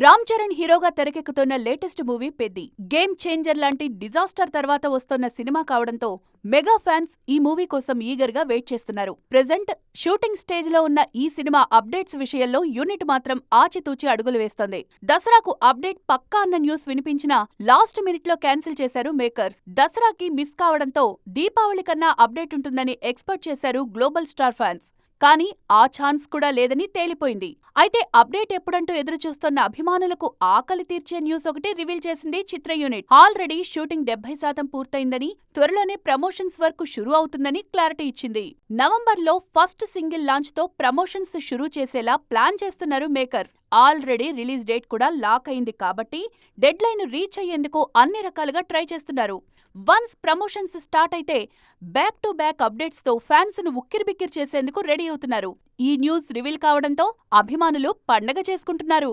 రామ్ చరణ్ హీరోగా తెరకెక్కుతున్న latest movie Peddi. Game changer లాంటి డిజాస్టర్ తర్వాత వస్తోన్న సినిమా కావడంతో మెగా ఫ్యాన్స్ ఈ మూవీ కోసం ఈగర్ గా వెయిట్ చేస్తున్నారు. ప్రెజెంట్ షూటింగ్ స్టేజ్ లో ఉన్న ఈ సినిమా అప్డేట్స్ విషయంలో యూనిట్ మాత్రం ఆచితూచి అడుగులు వేస్తోంది. దసరాకు అప్డేట్ పక్కా అన్న న్యూస్ వినిపించినా లాస్ట్ మినిట్ లో క్యాన్సిల్ చేశారు మేకర్స్. దసరాకి మిస్ కావడంతో దీపావళి కన్నా అప్డేట్ ఉంటుందని ఎక్స్పెక్ట్ చేశారు గ్లోబల్ స్టార్ ఫ్యాన్స్. కానీ ఆ ఛాన్స్ కూడా లేదని తేలిపోయింది. అయితే అప్డేట్ ఎప్పుడంటూ ఎదురు చూస్తున్న అభిమానులకు ఆకలి తీర్చే న్యూస్ ఒకటి రివీల్ చేసింది చిత్ర యూనిట్. ఆల్రెడీ షూటింగ్ 70% పూర్తయిందని, త్వరలోనే ప్రమోషన్స్ వర్క్ షురూ అవుతుందని క్లారిటీ ఇచ్చింది. నవంబర్లో ఫస్ట్ సింగిల్ లాంచ్ తో ప్రమోషన్స్ షురూ చేసేలా ప్లాన్ చేస్తున్నారు మేకర్స్. ఆల్రెడీ రిలీజ్ డేట్ కూడా లాక్ అయింది కాబట్టి డెడ్ లైన్ రీచ్ అయ్యేందుకు అన్ని రకాలుగా ట్రై చేస్తున్నారు. వన్స్ ప్రమోషన్స్ స్టార్ట్ అయితే బ్యాక్ టు బ్యాక్ అప్డేట్స్ తో ఫ్యాన్స్ ను ఉక్కిరిబిక్కిరి చేసేందుకు రెడీ అవుతున్నారు. ఈ న్యూస్ రివీల్ కావడంతో అభిమానులు పండగ చేసుకుంటున్నారు.